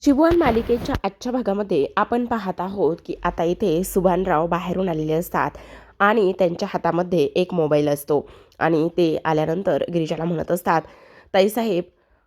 शिवण मालिकेच्या आजच्या भागामध्ये आपण पाहत आहोत की आता इथे सुभानराव बाहेरून आलेले असतात आणि त्यांच्या हातामध्ये एक मोबाईल असतो आणि ते आल्यानंतर गिरिजाला म्हणत असतात, ताईसाहेब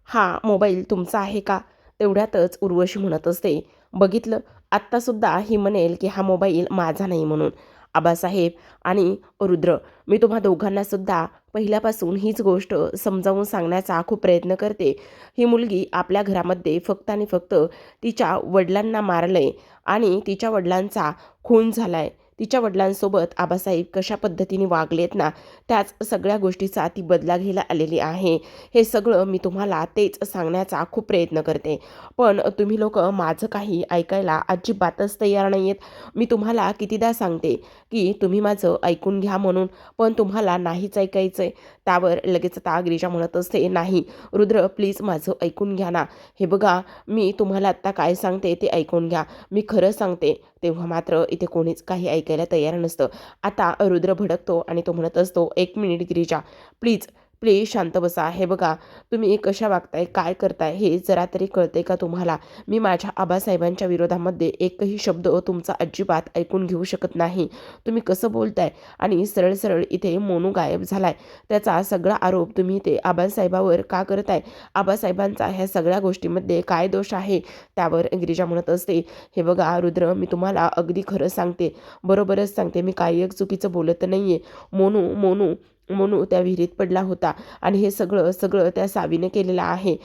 हा मोबाईल तुमचा आहे का? तेवढ्यातच उर्वशी म्हणत असते, बघितलं, आत्तासुद्धा ही म्हणेल की हा मोबाईल माझा नाही म्हणून. आबासाहेब आणि रुद्र, मी तुम्हा दोघांनासुद्धा पहिल्यापासून हीच गोष्ट समजावून सांगण्याचा खूप प्रयत्न करते. ही मुलगी आपल्या घरामध्ये फक्त आणि फक्त तिच्या वडिलांना मारलंय आणि तिच्या वडिलांचा खून झालाय. तिच्या वडिलांसोबत आबासाहेब कशा पद्धतीने वागलेत ना, त्याच सगळ्या गोष्टीचा ती बदला घ्यायला आलेली आहे. हे सगळं मी तुम्हाला तेच सांगण्याचा खूप प्रयत्न करते. पण तुम्ही लोकं माझं काही ऐकायला अजिबातच तयार नाही आहेत. मी तुम्हाला कितीदा सांगते की तुम्ही माझं ऐकून घ्या म्हणून, पण तुम्हाला नाहीच ऐकायचं आहे. त्यावर लगेच आता गिरिजा म्हणत असते, नाही रुद्र प्लीज माझं ऐकून घ्या ना. हे बघा, मी तुम्हाला आत्ता काय सांगते ते ऐकून घ्या. मी खरं सांगते. तेव्हा मात्र इथे कोणीच काही ऐकायला तयार नसतं. आता रुद्र भडकतो आणि तो म्हणत असतो, एक मिनिट गिरिजा, प्लीज प्लीज शांत बसा. हे बघा, तुम्ही कशा वागताय, काय करताय हे जरा तरी कळते का तुम्हाला? मी माझ्या आबासाहेबांच्या विरोधामध्ये एकही शब्द तुमचा अजिबात ऐकून घेऊ शकत नाही. तुम्ही कसं बोलताय? आणि सरळ सरळ इथे मोनू गायब झालाय. त्याचा सगळा आरोप तुम्ही ते आबासाहेबावर का करताय? आबासाहेबांचा ह्या सगळ्या गोष्टीमध्ये काय दोष आहे? त्यावर गिरिजा म्हणत असते, हे बघा रुद्र, मी तुम्हाला अगदी खरं सांगते, बरोबरच सांगते, मी काही एक चुकीचं बोलत नाही आहे. मोनू मोनू मोनू त्या विहिरीत पडला होता आणि हे सगळं सगळं त्या सावीने केलेलं आहे,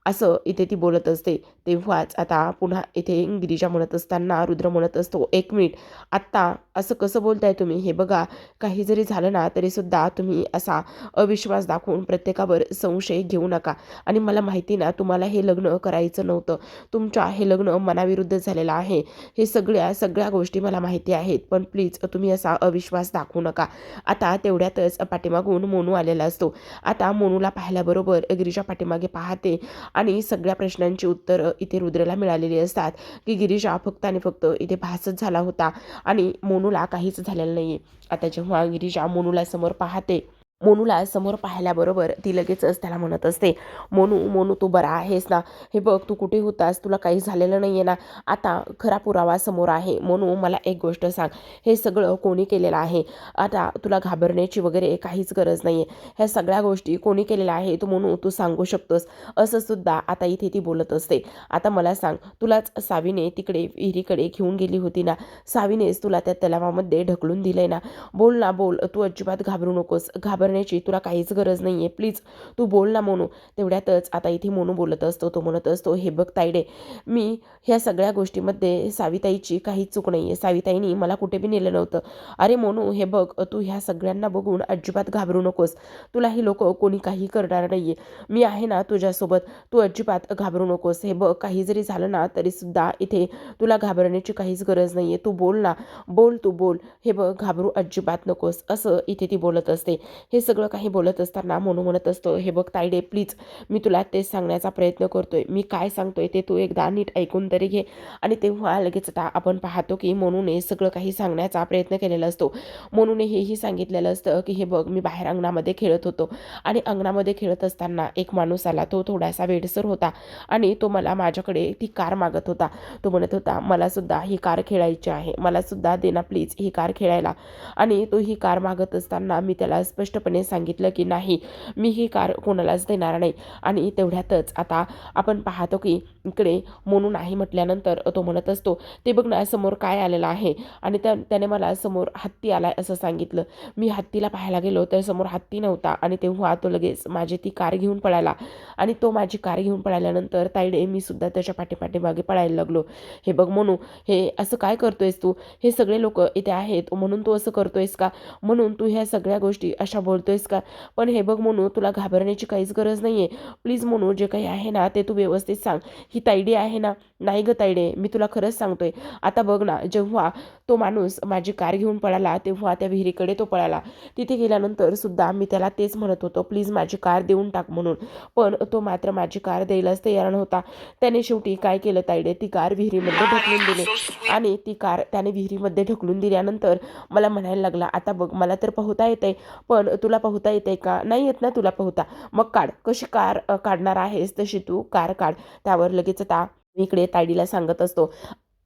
असं इथे ती बोलत असते. तेव्हाच आता पुन्हा इथे गिरिजा म्हणत असताना रुद्र म्हणत असतो, एक मिनिट, आत्ता असं कसं बोलताय तुम्ही? हे बघा, काही जरी झालं ना तरीसुद्धा तुम्ही असा अविश्वास दाखवून प्रत्येकावर संशय घेऊ नका. आणि मला माहिती ना, तुम्हाला हे लग्न करायचं नव्हतं. तुमच्या हे लग्न मनाविरुद्ध झालेलं आहे. हे सगळ्या गोष्टी मला माहिती आहेत. पण प्लीज तुम्ही असा अविश्वास दाखवू नका. आता तेवढ्यातच पाठीमागून मोनू आलेला असतो. आता मोनूला पाहिल्याबरोबर गिरिजा पाठीमागे पाहते आणि सगळ्या प्रश्नांची उत्तरं इथे रुद्रला मिळालेली असतात की गिरिजा फक्त आणि फक्त इथे भासच झाला होता आणि मोनूला काहीच झालेलं नाही आहे. आता जेव्हा गिरिजा मोनूला समोर पाहते, मोनूला समोर पाहिल्याबरोबर ती लगेचच त्याला म्हणत असते, मोनू मोनू तू बरा आहेस ना? हे बघ, तू कुठे होतास? तुला काही झालेलं नाही आहे ना? आता खरा पुरावा समोर आहे. मोनू मला एक गोष्ट सांग, हे सगळं कोणी केलेलं आहे? आता तुला घाबरण्याची वगैरे काहीच गरज नाही आहे. ह्या सगळ्या गोष्टी कोणी केलेल्या आहेत मोनू, तू सांगू शकतोस? असं सुद्धा आता इथे ती बोलत असते. आता मला सांग, तुलाच सावीने तिकडे विहिरीकडे घेऊन गेली होती ना? सावीनेच तुला त्या तलावामध्ये ढकलून दिलंय ना? बोल ना बोल, तू अजिबात घाबरू नकोस. घाबरण्याची तुला काहीच गरज नाही आहे. प्लीज तू बोल ना मोनू. तेवढ्यातच आता इथे मोनू बोलत असतो. तो म्हणत असतो, हे बघ तायडे, मी ह्या सगळ्या गोष्टीमध्ये साविताईची काहीच चूक नाही आहे. साविताईनी मला कुठे बी नेलं नव्हतं. अरे मोनू, हे बघ, तू ह्या सगळ्यांना बघून अजिबात घाबरू नकोस. तुला ही लोक कोणी काही करणार नाही आहे. मी आहे ना तुझ्यासोबत. तू अजिबात घाबरू नकोस. हे बघ, काही जरी झालं ना तरीसुद्धा इथे तुला घाबरण्याची काहीच गरज नाही आहे. तू बोल ना, बोल, तू बोल. हे बघ, घाबरू अजिबात नकोस, असं इथे ती बोलत असते. हे सगळं काही बोलत असताना मोनू म्हणत असतो, हे बघ तायडे, प्लीज मी तुला तेच सांगण्याचा प्रयत्न करतोय. मी काय सांगतोय ते तू एकदा नीट ऐकून तरी घे. आणि तेव्हा लगेच आता आपण पाहतो की मोनूने सगळं काही सांगण्याचा प्रयत्न केलेला असतो. मोनूने हेही सांगितलेलं असतं की हे बघ, मी बाहेर अंगणामध्ये खेळत होतो आणि अंगणामध्ये खेळत असताना एक माणूस आला. तो थोडासा वेडसर होता आणि तो मला माझ्याकडे ती कार मागत होता. तो म्हणत होता, मला सुद्धा ही कार खेळायची आहे, मला सुद्धा दे ना प्लीज ही कार खेळायला. आणि तो ही कार मागत असताना मी त्याला स्पष्टपणे सांगितलं की नाही, मी ही कार कोणालाच देणार नाही. आणि तेवढ्यातच आता आपण पाहतो की इकडे मोनू नाही म्हटल्यानंतर तो म्हणत असतो, ते बघ ना समोर काय आलेलं आहे. आणि त्याने मला समोर हत्ती आलाय असं सांगितलं. मी हत्तीला पाहायला गेलो तर समोर हत्ती नव्हता आणि तेव्हा तो लगेच माझी ती कार घेऊन पळाला. आणि तो माझी कार घेऊन पळाल्यानंतर तायडे मी सुद्धा त्याच्या पाठीमागे पळायला लागलो. हे बघ मोनू, हे असं काय करतोयस तू? हे सगळे लोक इथे आहेत म्हणून तू असं करतोयस का? म्हणून तू ह्या सगळ्या गोष्टी अशा बोलतोयस का? पण हे बघ मोनू, तुला घाबरण्याची काहीच गरज नाही आहे. प्लीज मोनू, जे काही आहे ना ते तू व्यवस्थित सांग. ही तायडी आहे ना? नाही गं तायडे, मी तुला खरंच सांगतोय. आता बघ ना, जेव्हा तो माणूस माझी कार घेऊन पळाला तेव्हा त्या विहिरीकडे तो पळाला. तिथे गेल्यानंतर सुद्धा मी त्याला तेच म्हणत होतो, प्लीज माझी कार देऊन टाक म्हणून. पण तो मात्र माझी कार द्यायलाच तयार नव्हता. त्याने शेवटी काय केलं तायडे, ती कार विहिरीमध्ये ढकलून दिली. आणि ती कार त्याने विहिरीमध्ये ढकलून दिल्यानंतर मला म्हणायला लागला, आता बघ, मला तर पोहता येतंय, पण तुला पोहता येतंय का? नाही येत ना तुला पोहता? मग काढ, कशी कार काढणार आहेस तशी तू कार काढ. त्यावर लगेच आता इकडे तायडीला सांगत असतो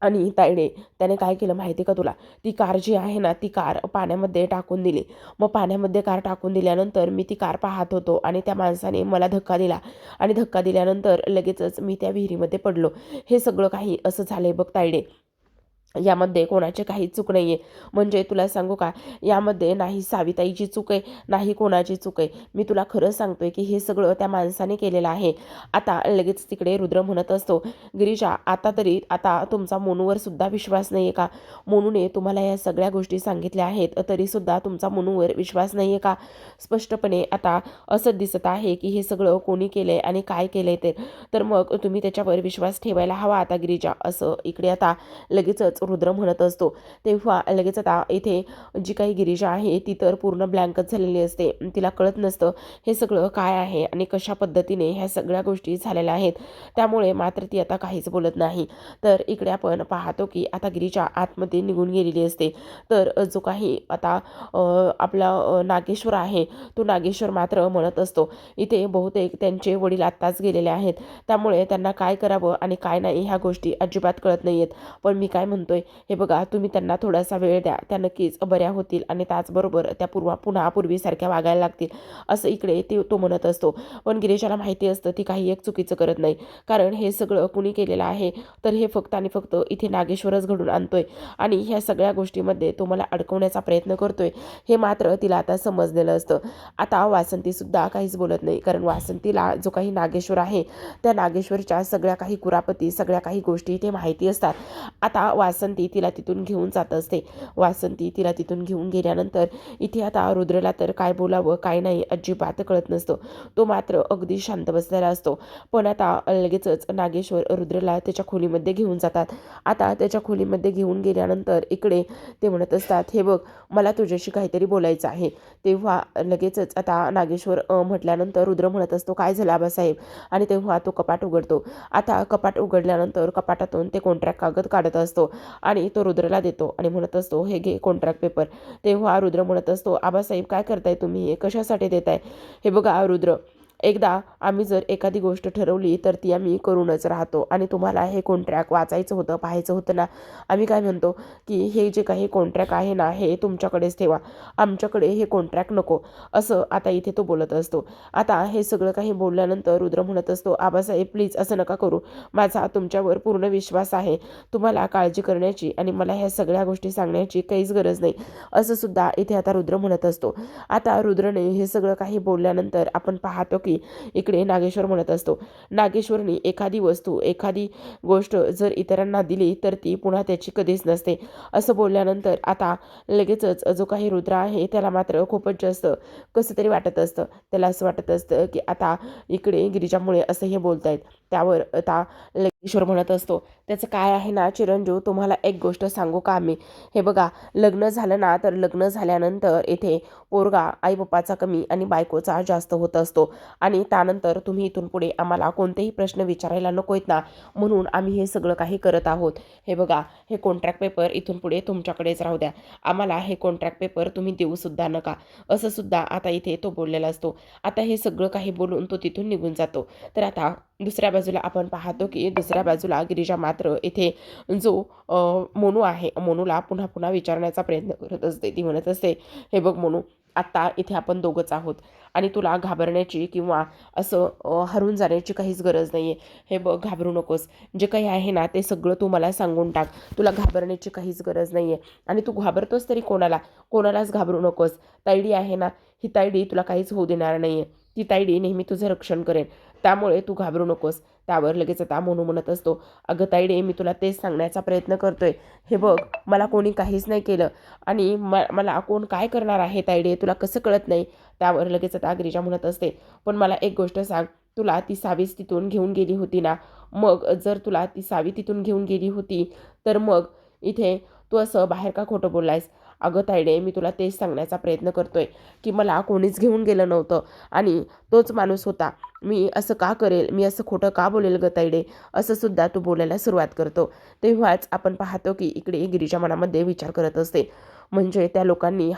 आणि तायडे त्याने काय केलं माहिती का तुला, ती कार जी आहे ना ती कार पाण्यामध्ये टाकून दिली. मग पाण्यामध्ये कार टाकून दिल्यानंतर मी ती कार पाहत होतो आणि त्या माणसाने मला धक्का दिला आणि धक्का दिल्यानंतर लगेचच मी त्या विहिरीमध्ये पडलो. हे सगळं काही असं झालंय बघ तायडे. यामध्ये कोणाची काही चूक नाही आहे. म्हणजे तुला सांगू का, यामध्ये नाही साविताईची चूक आहे, नाही कोणाची चूक आहे. मी तुला खरं सांगतोय की हे सगळं त्या माणसाने केलेलं आहे. आता लगेच तिकडे रुद्र म्हणत असतो, गिरीजा आता तरी आता तुमचा मोनूवर सुद्धा विश्वास नाही आहे का? मोनूने तुम्हाला या सगळ्या गोष्टी सांगितल्या आहेत, तरीसुद्धा तुमचा मोनूवर विश्वास नाही आहे का? स्पष्टपणे आता असं दिसत आहे की हे सगळं कोणी केलं आहे आणि काय केलं आहे तर मग तुम्ही त्याच्यावर विश्वास ठेवायला हवा आता गिरीजा, असं इकडे आता लगेचच रुद्र म्हणत असतो. तेव्हा लगेच आता इथे जी काही गिरीजा आहे ती तर पूर्ण ब्लँकच झालेली असते. तिला कळत नसतं हे सगळं काय आहे आणि कशा पद्धतीने ह्या सगळ्या गोष्टी झालेल्या आहेत. त्यामुळे मात्र ती आता काहीच बोलत नाही. तर इकडे आपण पाहतो की आता गिरीजा आतमध्ये निघून गेलेली असते. तर जो काही आता आपला नागेश्वर आहे तो नागेश्वर मात्र म्हणत असतो, इथे बहुतेक त्यांचे वडील आत्ताच गेलेले आहेत, त्यामुळे त्यांना काय करावं आणि काय नाही ह्या गोष्टी अजिबात कळत नाही आहेत. पण मी काय म्हणतोय, हे बघा तुम्ही त्यांना थोडासा वेळ द्या, त्या नक्कीच बऱ्या होतील आणि त्याचबरोबर त्या पुन्हा पूर्वीसारख्या वागायला लागतील, असं इकडे तो म्हणत असतो. पण गिरीजाला माहिती असतं ती काही एक चुकीचं करत नाही, कारण हे सगळं कुणी केलेलं आहे तर हे फक्त आणि फक्त इथे नागेश्वरच घडून आणतोय आणि ह्या सगळ्या गोष्टीमध्ये तो मला अडकवण्याचा प्रयत्न करतोय, हे मात्र तिला आता समजलेलं असतं. आता वासंतीसुद्धा काहीच बोलत नाही, कारण वासंतीला जो काही नागेश्वर आहे त्या नागेश्वरच्या सगळ्या काही कुरापती, सगळ्या काही गोष्टी इथे माहिती असतात. आता वासंती तिला तिथून घेऊन जात असते. वासंती तिला तिथून घेऊन गेल्यानंतर इथे आता रुद्रला तर काय बोलावं काय नाही अजिबात कळत नसतं. तो मात्र अगदी शांत बसलेला असतो. पण आता लगेचच नागेश्वर रुद्रला त्याच्या खोलीमध्ये घेऊन जातात. आता त्याच्या खोलीमध्ये घेऊन गेल्यानंतर इकडे ते म्हणत असतात, हे बघ मला तुझ्याशी काहीतरी बोलायचं आहे. तेव्हा लगेचच आता नागेश्वर म्हटल्यानंतर रुद्र म्हणत असतो, काय झालं आबासाहेब? आणि तेव्हा तो कपाट उघडतो. आता कपाट उघडल्यानंतर कपाटातून ते कॉन्ट्रॅक्ट कागद काढत असतो आणि तो रुद्रला देतो आणि म्हणत असतो, हे घे कॉन्ट्रॅक्ट पेपर. तेव्हा रुद्र म्हणत असतो, आबासाहेब काय करताय तुम्ही, हे कशासाठी देताय? हे बघा रुद्र, एकदा आम्ही जर एखादी गोष्ट ठरवली तर ती आम्ही करूनच राहतो आणि तुम्हाला हे कॉन्ट्रॅक्ट वाचायचं होतं, पाहायचं होतं ना. आम्ही काय म्हणतो की हे जे काही कॉन्ट्रॅक्ट आहे ना हे तुमच्याकडेच ठेवा, आमच्याकडे हे कॉन्ट्रॅक्ट नको, असं आता इथे तो बोलत असतो. आता हे सगळं काही बोलल्यानंतर रुद्र म्हणत असतो, आबासाहेब प्लीज असं नका करू, माझा तुमच्यावर पूर्ण विश्वास आहे, तुम्हाला काळजी करण्याची आणि मला ह्या सगळ्या गोष्टी सांगण्याची काहीच गरज नाही, असं सुद्धा इथे आता रुद्र म्हणत असतो. आता रुद्रने हे सगळं काही बोलल्यानंतर आपण पाहतो की इकडे नागेश्वर म्हणत असतो, नागेश्वरने एखादी वस्तू एखादी गोष्ट जर इतरांना दिली तर ती पुन्हा त्याची कधीच नसते, असं बोलल्यानंतर आता लगेचच जो काही रुद्र आहे त्याला मात्र खूपच जास्त कसं तरी वाटत असतं. त्याला असं वाटत असतं की आता इकडे गिरिजामुळे असं हे बोलतायत. त्यावर आता लगेश्वर म्हणत असतो, त्याचं काय आहे ना चिरंजीव, तुम्हाला एक गोष्ट सांगू का आम्ही, हे बघा लग्न झालं ना तर लग्न झाल्यानंतर इथे पोरगा आईबापाचा कमी आणि बायकोचा जास्त होत असतो आणि त्यानंतर तुम्ही इथून पुढे आम्हाला कोणतेही प्रश्न विचारायला नको आहेत ना, म्हणून आम्ही हे सगळं काही करत आहोत. हे बघा हे कॉन्ट्रॅक्ट पेपर इथून पुढे तुमच्याकडेच राहू द्या, आम्हाला हे कॉन्ट्रॅक्ट पेपर तुम्ही देऊसुद्धा नका, असं सुद्धा आता इथे तो बोललेला असतो. आता हे सगळं काही बोलून तो तिथून निघून जातो. तर आता दुसऱ्या बाजूला आपण पाहतो की दुसऱ्या बाजूला गिरिजा मात्र इथे जो मोनू आहे, मोनूला पुन्हा पुन्हा विचारण्याचा प्रयत्न करत असते. ती म्हणत असते, हे बघ मोनू, आत्ता इथे आपण दोघंच आहोत आणि तुला घाबरण्याची किंवा असं हरून जाण्याची काहीच गरज नाही आहे. हे बघ घाबरू नकोस, जे काही आहे ना ते सगळं तू मला सांगून टाक, तुला घाबरण्याची काहीच गरज नाही आहे आणि तू घाबरतोस तरी कोणालाच घाबरू नकोस. तायडी आहे ना, ही तायडी तुला काहीच होऊ देणार नाही आहे, ती तायडी नेहमी तुझं रक्षण करेल, त्यामुळे तू घाबरू नकोस. त्यावर लगेच आता मोनू म्हणत असतो, अगं तायडे मी तुला तेच सांगण्याचा प्रयत्न करतोय, हे बघ मला कोणी काहीच नाही केलं आणि मला कोण काय करणार आहे तायडे, तुला कसं कळत नाही. त्यावर लगेच आता गिरिजा म्हणत असते, पण मला एक गोष्ट सांग, तुला ती सावीच तिथून घेऊन गेली होती ना, मग जर तुला ती सावी तिथून घेऊन गेली होती तर मग इथे तू असं बाहेर का खोटं बोललायस. अगं तायडे मी तुला तेच सांगण्याचा प्रयत्न करतोय की मला कोणीच घेऊन गेलं नव्हतं आणि तोच माणूस होता, मी असं का करेल, मी असं खोटं का बोलेल ग तायडे, असं सुद्धा तू बोलायला सुरुवात करतो. तेव्हाच आपण पाहतो की इकडे गिरिजा मनामध्ये विचार करत असते, म्हणजे त्या लोकांनी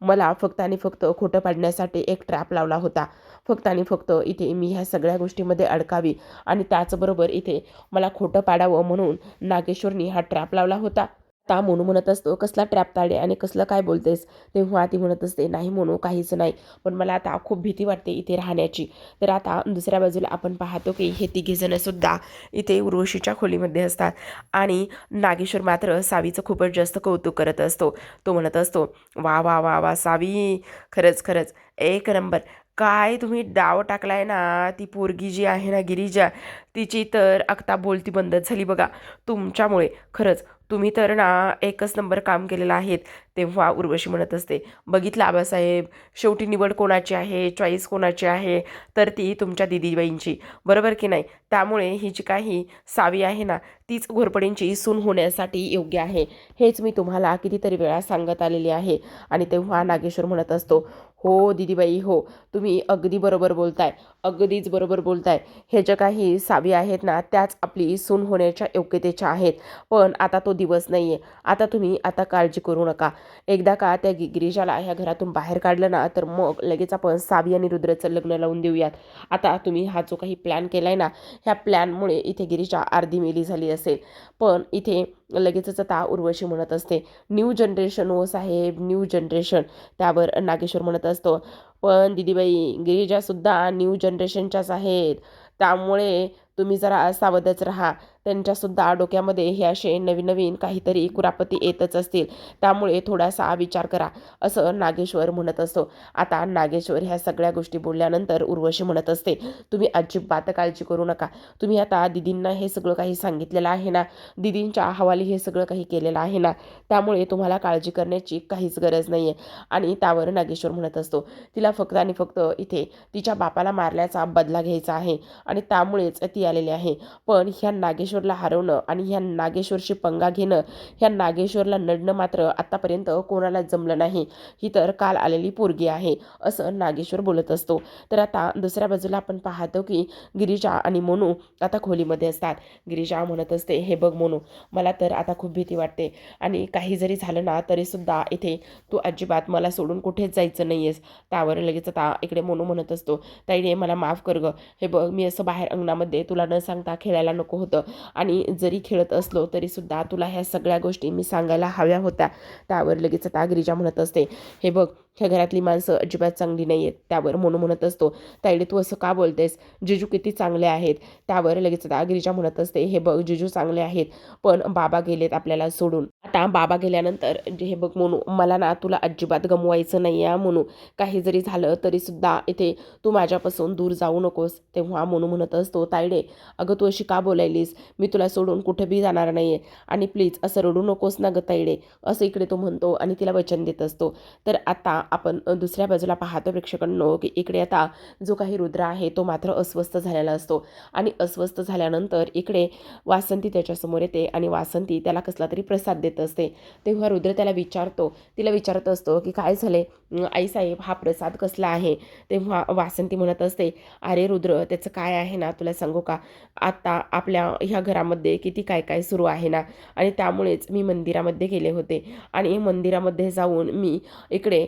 मला फक्त आणि फक्त खोटं पाडण्यासाठी एक ट्रॅप लावला होता, फक्त आणि फक्त इथे मी ह्या सगळ्या गोष्टीमध्ये अडकावी आणि त्याचबरोबर इथे मला खोटं पाडावं म्हणून नागेश्वरनी हा ट्रॅप लावला होता. ता मोनू म्हणत असतो, कसला ट्रॅप ताडे आणि कसलं काय बोलतेस? तेव्हा ती म्हणत असते, नाही मोनू काहीच नाही, पण मला आता खूप भीती वाटते इथे राहण्याची. तर आता दुसऱ्या बाजूला आपण पाहतो की हे तिघेजणसुद्धा इथे उर्वशीच्या खोलीमध्ये असतात आणि नागेश्वर मात्र सावीचं खूपच जास्त कौतुक करत असतो. तो म्हणत असतो, वा वा वा वा सावी, खरंच खरंच एक नंबर. काय तुम्ही डाव टाकलाय ना, ती पोरगी जी आहे ना गिरिजा, तिची तर आत्ता बोलती बंद झाली बघा तुमच्यामुळे. खरंच तुम्ही तर ना एकच नंबर काम केलेलं आहे. तेव्हा उर्वशी म्हणत असते, बघितलं आबासाहेब, शेवटी निवड कोणाची आहे, चॉईस कोणाची आहे, तर ती तुमच्या दिदीबाईंची, बरोबर की नाही? त्यामुळे ही जी काही सावी आहे ना, तीच घोरपडींची सून होण्यासाठी योग्य आहे, हेच मी तुम्हाला कितीतरी वेळा सांगत आलेली आहे. आणि तेव्हा नागेश्वर म्हणत असतो, हो दिदीबाई हो, तुम्ही अगदी बरोबर बोलताय, अगदीच बरोबर बोलताय. हे ज्या काही सावी आहेत ना, त्याच आपली सून होण्याच्या योग्यतेच्या आहेत. पण आता तो दिवस नाही आहे. आता तुम्ही आता काळजी करू नका. एकदा का त्या गिरिजाला ह्या घरातून बाहेर काढलं ना, तर मग लगेच आपण सावी आणि रुद्रचं लग्न लावून देऊयात. आता तुम्ही हा जो काही प्लॅन केला आहे ना, ह्या प्लॅनमुळे इथे गिरिजा अर्धी मेली झाली असेल. पण इथे लगेचच आता उर्वशी म्हणत असते, न्यू जनरेशन हो साहेब, न्यू जनरेशन. त्यावर नागेश्वर म्हणत असतो, पण दिदीबाई गिरिजासुद्धा न्यू जनरेशनच्याच आहेत. त्यामुळे तुम्ही जरा सावधच राहा. त्यांच्यासुद्धा डोक्यामध्ये हे असे नवीन नवीन काहीतरी कुरापती येतच असतील. त्यामुळे थोडासा विचार करा, असं नागेश्वर म्हणत असतो. आता नागेश्वर ह्या सगळ्या गोष्टी बोलल्यानंतर उर्वशी म्हणत असते, तुम्ही अजिबात काळजी करू नका. तुम्ही आता दिदींना हे सगळं काही सांगितलेलं आहे ना, दिदींच्या हवाली हे सगळं काही केलेलं आहे ना, त्यामुळे तुम्हाला काळजी करण्याची काहीच गरज नाही आहे. आणि त्यावर नागेश्वर म्हणत असतो, तिला फक्त आणि फक्त इथे तिच्या बापाला मारल्याचा बदला घ्यायचा आहे आणि त्यामुळेच ती आलेली आहे. पण ह्या नागेश्वरला हरवणं आणि ह्या नागेश्वरशी पंगा घेणं, ह्या नागेश्वरला नडणं मात्र आत्तापर्यंत कोणाला जमलं नाही. ही तर काल आलेली पोरगी आहे, असं नागेश्वर बोलत असतो. तर आता दुसऱ्या बाजूला आपण पाहतो की गिरिजा आणि मोनू आता खोलीमध्ये असतात. गिरिजा म्हणत असते, हे बघ मोनू, मला तर आता खूप भीती वाटते आणि काही जरी झालं ना तरीसुद्धा इथे तू अजिबात मला सोडून कुठेच जायचं नाही आहेस. त्यावर लगेच आता इकडे मोनू म्हणत असतो, ताईने मला माफ कर गं. हे बघ, मी असं बाहेर अंगणामध्ये तुला न सांगता खेळायला नको होतं आणि जरी खेळत असलो तरीसुद्धा तुला ह्या सगळ्या गोष्टी मी सांगायला हव्या होत्या. त्यावर लगेच आता गिरिजा म्हणत असते, हे बघ, ह्या घरातली माणसं अजिबात चांगली नाही आहेत. त्यावर मोनू म्हणत असतो, ताईडे तू असं का बोलतेस, जिजू किती चांगले आहेत. त्यावर लगेच आता गिरिजा म्हणत असते, हे बघ जिजू चांगले आहेत, पण बाबा गेलेत आपल्याला सोडून. आता बाबा गेल्यानंतर हे बघ मोनू, मला ना तुला अजिबात गमवायचं नाही आहे मोनू. काही जरी झालं तरीसुद्धा इथे तू माझ्यापासून दूर जाऊ नकोस. तेव्हा मोनू म्हणत असतो, ताईडे अगं तू अशी का बोलायलीस, मी तुला सोडून कुठे बी जाणार नाही आहे आणि प्लीज असं रडू नकोस ना गं ताईडे, असं इकडे तो म्हणतो आणि तिला वचन देत असतो. तर आता आपण दुसऱ्या बाजूला पाहतो प्रेक्षकांनो की इकडे आता जो काही रुद्र आहे तो मात्र अस्वस्थ झालेला असतो आणि अस्वस्थ झाल्यानंतर इकडे वासंती त्याच्यासमोर येते आणि वासंती त्याला कसला तरी प्रसाद देत असते. तेव्हा रुद्र त्याला विचारतो, तिला विचारत असतो की काय झाले आईसाहेब, हा प्रसाद कसला आहे. तेव्हा वासंती म्हणत असते, अरे रुद्र, त्याचं काय आहे ना तुला सांगू का, आता आपल्या ह्या घरामध्ये किती काय काय सुरू आहे ना, आणि त्यामुळेच मी मंदिरामध्ये गेले होते आणि मंदिरामध्ये जाऊन मी इकडे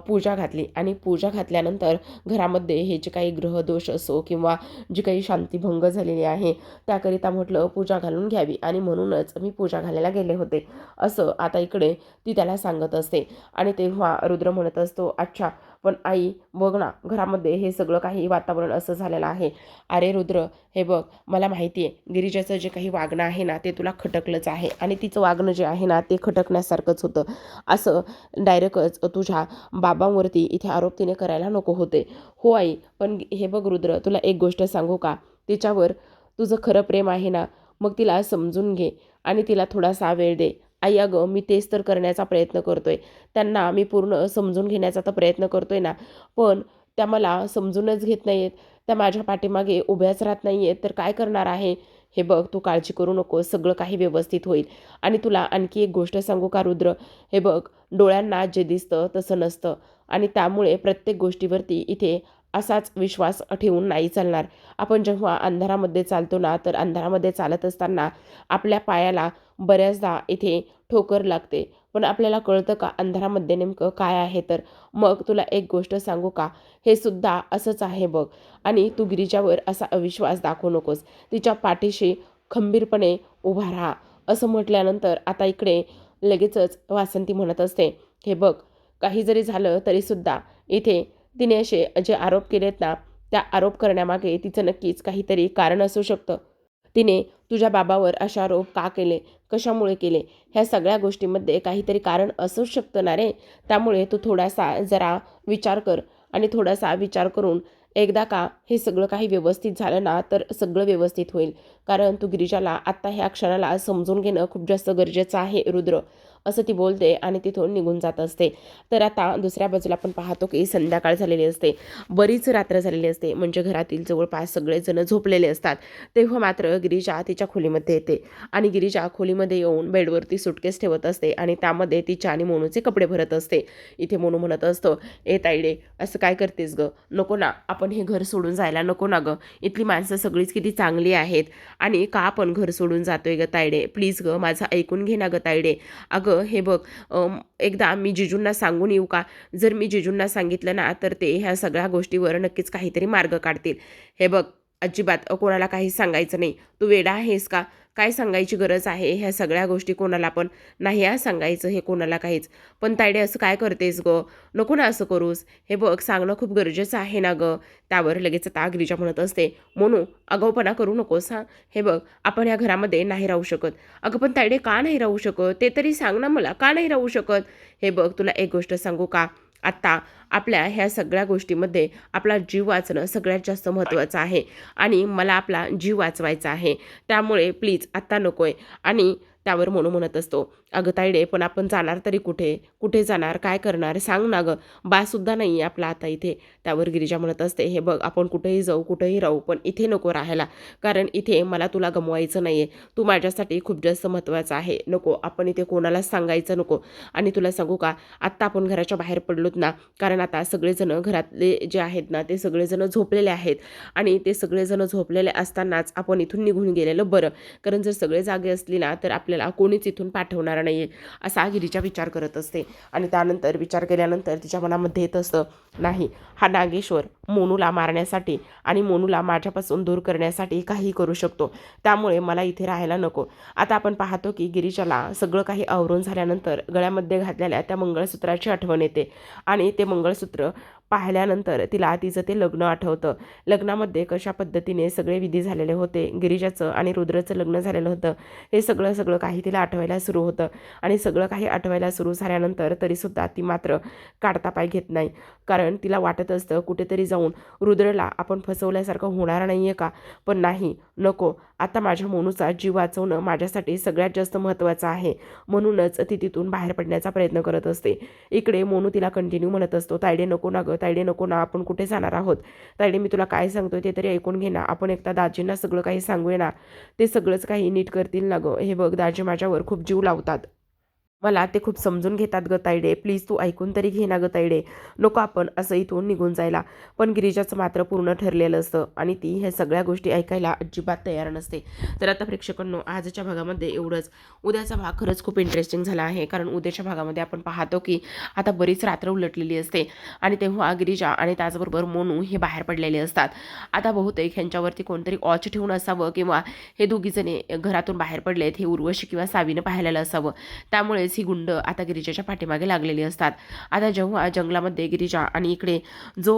पूजा घातली आणि पूजा घातल्यानंतर घरामध्ये हे जे काही ग्रहदोष असो किंवा जी काही शांतीभंग झालेली आहे त्याकरिता म्हटलं पूजा घालून घ्यावी आणि म्हणूनच मी पूजा घालायला गेले होते, असं आता इकडे ती त्याला सांगत असते. आणि तेव्हा रुद्र म्हणत असतो, अच्छा, पण आई बघ ना, घरामध्ये हे सगळं काही वातावरण असं झालेलं आहे. अरे रुद्र, हे बघ, मला माहिती आहे गिरिजाचं जे काही वागणं आहे ना ते तुला खटकलंच आहे आणि तिचं वागणं जे आहे ना ते खटकण्यासारखंच होतं. असं डायरेक्टच तुझ्या बाबांवरती इथे आरोप तिने करायला नको होते. हो आई, पण हे बघ रुद्र, तुला एक गोष्ट सांगू का, तिच्यावर तुझं खरं प्रेम आहे ना, मग तिला समजून घे आणि तिला थोडासा वेळ दे. आई अगं, मी तेच तर करण्याचा प्रयत्न करतोय. त्यांना मी पूर्ण समजून घेण्याचा तर प्रयत्न करतोय ना, पण त्या मला समजूनच घेत नाही आहेत. त्या माझ्या पाठीमागे उभ्याच राहत नाही आहेत, तर काय करणार आहे. हे बघ, तू काळजी करू नको, सगळं काही व्यवस्थित होईल. आणि तुला आणखी एक गोष्ट सांगू का रुद्र, हे बघ, डोळ्यांना जे दिसतं तसं नसतं आणि त्यामुळे प्रत्येक गोष्टीवरती इथे असाच विश्वास ठेवून नाही चालणार. आपण जेव्हा अंधारामध्ये चालतो ना, तर अंधारामध्ये चालत असताना आपल्या पायाला बऱ्याचदा इथे ठोकर लागते. पण आपल्याला कळतं का अंधारामध्ये नेमकं काय आहे तर? मग तुला एक गोष्ट सांगू का? हे सुद्धा असंच आहे बघ. आणि तू गिरिजावर असा अविश्वास दाखवू नकोस. तिच्या पाठीशी खंबीरपणे उभा राहा. असं म्हटल्यानंतर आता इकडे लगेचच वासंती म्हणत असते, हे बघ, काही जरी झालं तरीसुद्धा इथे तिने असे जे आरोप केलेत ना, त्या आरोप करण्यामागे तिचं नक्कीच काहीतरी कारण असू शकतं. तिने तुझ्या बाबावर असे आरोप का केले? कशामुळे केले? ह्या सगळ्या गोष्टींमध्ये काहीतरी कारण असूच शकतं ना रे. त्यामुळे तू थोडासा जरा विचार कर आणि थोडासा विचार करून एकदा का हे सगळं काही व्यवस्थित झालं ना, तर सगळं व्यवस्थित होईल. कारण तू गिरिजाला आत्ता ह्या क्षणाला समजून घेणं खूप जास्त गरजेचं आहे रुद्र, असं ती बोलते आणि तिथून निघून जात असते. तर आता दुसऱ्या बाजूला आपण पाहतो की संध्याकाळ झालेली असते. बरीच रात्र झालेली असते. म्हणजे घरातील जवळपास सगळेजण झोपलेले असतात. तेव्हा मात्र गिरिजा तिच्या खोलीमध्ये येते आणि गिरिजा खोलीमध्ये येऊन बेडवरती सुटकेस ठेवत असते आणि त्यामध्ये तिच्या आणि मोनूचे कपडे भरत असते. इथे मोनू म्हणत असतो, ए ताईडे, असं काय करतेस गं? नको ना, आपण हे घर सोडून जायला नको ना गं. इथली माणसं सगळीच किती चांगली आहेत आणि का आपण घर सोडून जातोय गं ताईडे? प्लीज गं, माझं ऐकून घे ना गं ताईडे. अगं हे बघ, एकदा मी जिजूंना सांगून येऊ का? जर मी जिजूंना सांगितलं ना, तर ते ह्या सगळ्या गोष्टीवर नक्कीच काहीतरी मार्ग काढतील. हे बघ, अजिबात कोणाला काही सांगायचं नाही. तू वेडा आहेस का? काय सांगायची गरज आहे ह्या सगळ्या गोष्टी कोणाला पण? नाही हां सांगायचं हे कोणाला काहीच. पण तायडे असं काय करतेस गं? नको ना असं करूस. हे बघ, सांगणं खूप गरजेचं आहे ना गं. त्यावर लगेच आता गिरिजा म्हणत असते, मोनू, आगाऊपणा करू नकोस हां. हे बघ, आपण या घरामध्ये नाही राहू शकत. अगं पण तायडे का नाही राहू शकत? ते तरी सांग ना मला, का नाही राहू शकत? हे बघ, तुला एक गोष्ट सांगू का? आत्ता आपल्या ह्या सगळ्या गोष्टीमध्ये आपला जीव वाचणं सगळ्यात जास्त महत्त्वाचं आहे आणि मला आपला जीव वाचवायचा आहे. त्यामुळे प्लीज आत्ता नको आहे. आणि त्यावर म्हणू म्हणत असतो, अगं तायडे, पण आपण जाणार तरी कुठे? कुठे जाणार? काय करणार? सांग ना गं. बासुद्धा नाही आहे आपला आता इथे. त्यावर गिरिजा म्हणत असते, हे बघ, आपण कुठेही जाऊ, कुठेही राहू, पण इथे नको राहायला. कारण इथे मला तुला गमवायचं नाही आहे. तू माझ्यासाठी खूप जास्त महत्त्वाचं आहे. नको, आपण इथे कोणालाच सांगायचं नको. आणि तुला सांगू का, आत्ता आपण घराच्या बाहेर पडलोत ना, कारण आता सगळेजण घरातले जे आहेत ना, ते सगळेजण झोपलेले आहेत आणि ते सगळेजण झोपलेले असतानाच आपण इथून निघून गेलेलं बरं. कारण जर सगळे जागे असली ना, तर आपल्याला कोणीच इथून पाठवणार नाही आहे, असा गिरिजा विचार करत असते. आणि त्यानंतर विचार केल्यानंतर तिच्या मनामध्ये येत असतं, नाही, हा नागेश्वर मोनूला मारण्यासाठी आणि मोनूला माझ्यापासून दूर करण्यासाठी काहीही करू शकतो. त्यामुळे मला इथे राहायला नको. आता आपण पाहतो की गिरिजाला सगळं काही आवरून झाल्यानंतर गळ्यामध्ये घातलेल्या त्या मंगळसूत्राची आठवण येते आणि ते मंगळसूत्र पाहिल्यानंतर तिला तिचं ते लग्न आठवतं. लग्नामध्ये कशा पद्धतीने सगळे विधी झालेले होते, गिरिजाचं आणि रुद्रचं लग्न झालेलं होतं, हे सगळं सगळं काही तिला आठवायला सुरू होतं. आणि सगळं काही आठवायला सुरू झाल्यानंतर तरीसुद्धा ती मात्र काढता पाय घेत नाही. कारण तिला वाटत असतं कुठेतरी जाऊन रुद्रला आपण फसवल्यासारखं होणार नाही आहे का? पण नाही, नको. आता माझ्या मोनूचा जीव वाचवणं माझ्यासाठी सगळ्यात जास्त महत्त्वाचं आहे. म्हणूनच ती तिथून बाहेर पडण्याचा प्रयत्न करत असते. इकडे मोनू तिला कंटिन्यू म्हणत असतो, तायडे नको ना गं, तायडे नको ना, आपण कुठे जाणार आहोत? तायडे, मी तुला काय सांगतोय ते तरी ऐकून घे ना. आपण एकदा दाजींना सगळं काही सांगूया ना, ते सगळंच काही नीट करतील ना गं. हे बघ, दाजी माझ्यावर खूप जीव लावतात. मला ते खूप समजून घेतात गं तायडे. प्लीज तू ऐकून तरी घे ना गं तायडे. नको आपण असं इथून निघून जायला. पण गिरिजाचं मात्र पूर्ण ठरलेलं असतं आणि ती ह्या सगळ्या गोष्टी ऐकायला अजिबात तयार नसते. तर आता प्रेक्षकांनो, आजच्या भागामध्ये एवढंच. उद्याचा भाग खरंच खूप इंटरेस्टिंग झाला आहे. कारण उद्याच्या भागामध्ये आपण पाहतो की आता बरीच रात्र उलटलेली असते आणि तेव्हा गिरिजा आणि त्याचबरोबर मोनू हे बाहेर पडलेले असतात. आता बहुतेक ह्यांच्यावरती कोणतरी वॉच ठेवून असावं किंवा हे दोघीजणे घरातून बाहेर पडलेत हे उर्वशी किंवा सावीनं पाहिलेलं असावं. त्यामुळेच ही गुंड आता गिरिजाच्या पाठीमागे लागलेली असतात. आता जेव्हा जंगलामध्ये गिरिजा आणि इकडे जो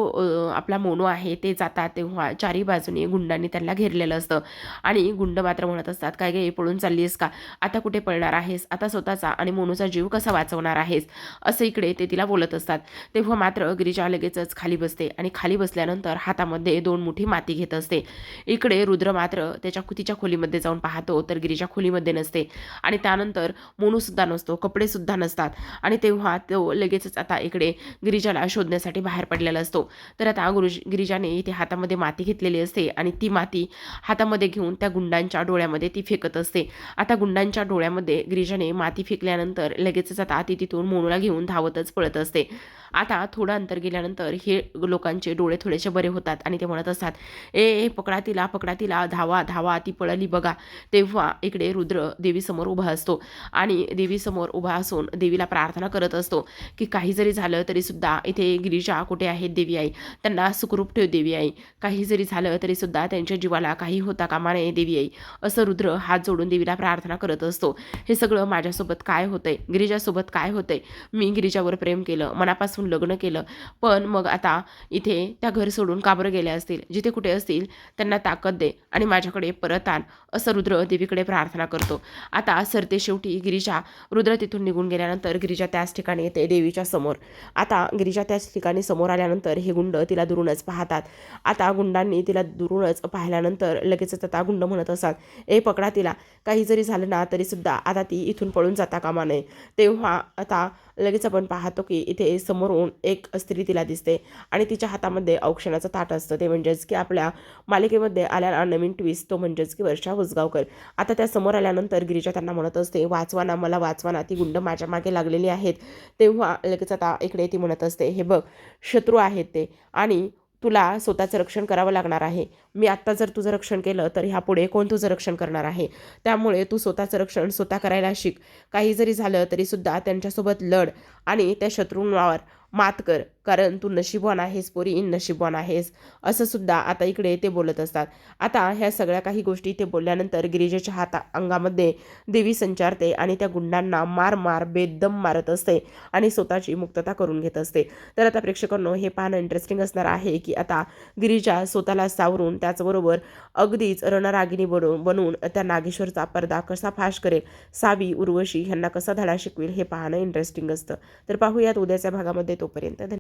आपला मोनू आहे ते जातात, तेव्हा चारी बाजूने गुंडांनी त्यांना घेरलेलं असतं आणि गुंड मात्र म्हणत असतात, काय गे, पळून चालली आहेस का? आता कुठे पळणार आहेस? आता स्वतःचा आणि मोनूचा जीव कसा वाचवणार आहेस? असं इकडे ते तिला बोलत असतात. तेव्हा मात्र गिरिजा लगेचच खाली बसते आणि खाली बसल्यानंतर हातामध्ये 2 मुठी माती घेत असते. इकडे रुद्र मात्र तिच्या खोलीमध्ये जाऊन पाहतो तर गिरिजा खोलीमध्ये नसते आणि त्यानंतर मोनूसुद्धा नसतो, कपडेसुद्धा नसतात आणि तेव्हा तो लगेचच आता इकडे गिरिजाला शोधण्यासाठी बाहेर पडलेला असतो. तर आता गिरिजाने इथे हातामध्ये माती घेतलेली असते आणि ती माती हातामध्ये घेऊन त्या गुंडांच्या डोळ्यामध्ये ती फेकत असते. आता गुंडांच्या डोळ्यामध्ये गिरिजाने माती फेकल्यानंतर लगेचच आता ती तिथून मोनूला घेऊन धावतच पळत असते. आता थोडं अंतर गेल्यानंतर हे लोकांचे डोळे थोडेसे बरे होतात आणि ते म्हणत असतात, ए पकडा तिला, धावा धावा, ती पळाली बघा. तेव्हा इकडे रुद्र देवीसमोर उभा असतो आणि देवीसमोर उभा असून देवीला प्रार्थना करत असतो की काही जरी झालं तरी सुद्धा इथे गिरीजा कुठे आहेत देवी आई, त्यांना सुखरूप ठेव देवी आई, काही जरी झालं तरी सुद्धा त्यांच्या जीवाला काही होता कामा नये देवी आई, असं रुद्र हात जोडून देवीला प्रार्थना करत असतो. हे सगळं माझ्यासोबत काय होतंय, गिरिजासोबत काय होतंय, मी गिरिजावर प्रेम केलं, मनापासून लग्न केलं, पण मग आता इथे त्या घर सोडून का बरं गेल्या असतील, जिथे कुठे असतील त्यांना ताकद दे आणि माझ्याकडे परत आण, असं रुद्र देवीकडे प्रार्थना करतो. आता सरते शेवटी गिरिजा, रुद्र तिथून निघून गेल्यानंतर गिरिजा त्याच ठिकाणी येते देवीच्या समोर. आता गिरिजा त्याच ठिकाणी समोर आल्यानंतर हे गुंड तिला दुरूनच पाहतात. आता गुंडांनी तिला दुरूनच पाहिल्यानंतर लगेचच आता गुंड म्हणत असतात, ए पकडा तिला, काही जरी झालं ना तरी सुद्धा आता ती इथून पळून जाता कामा नये. तेव्हा आता लगेच आपण पाहतो की इथे समोरून एक स्त्री तिला दिसते आणि तिच्या हातामध्ये औक्षणाचं ताट असतं. ते म्हणजेच की आपल्या मालिकेमध्ये आलेला नवीन ट्विस्ट, तो म्हणजेच की वर्षा उसगावकर. आता त्या समोर आल्यानंतर गिरिजा त्यांना म्हणत असते, वाचवा ना मला, वाचवा ना, ती गुंड माझ्या मागे लागलेली आहेत. तेव्हा लगेच आता इकडे ती म्हणत असते, हे बघ, शत्रू आहेत ते आणि तुला स्वतःचं रक्षण करावं लागणार आहे. मी आत्ता जर तुझं रक्षण केलं तर ह्यापुढे कोण तुझं रक्षण करणार आहे. त्यामुळे तू स्वतःचं रक्षण स्वतः करायला शिक. काही जरी झालं तरीसुद्धा त्यांच्यासोबत लढ आणि त्या शत्रूंवर मात कर, कारण तू नशीबवान आहेस पोरी, नशीबवान आहेस, असं सुद्धा आता इकडे ते बोलत असतात. आता ह्या सगळ्या काही गोष्टी ते बोलल्यानंतर गिरिजेच्या अंगामध्ये देवी संचारते आणि त्या गुंडांना मार बेदम मारत असते आणि स्वतःची मुक्तता करून घेत असते. तर आता प्रेक्षकांनो, हे पाहणं इंटरेस्टिंग असणार आहे की आता गिरिजा स्वतःला सावरून त्याचबरोबर अगदीच रणरागिणी बनवून त्या नागेश्वरचा पडदा कसा फाश करेल, सावी उर्वशी ह्यांना कसा धडा शिकवेल, हे पाहणं इंटरेस्टिंग असतं. तर पाहूयात उद्याच्या भागामध्ये. तोपर्यंत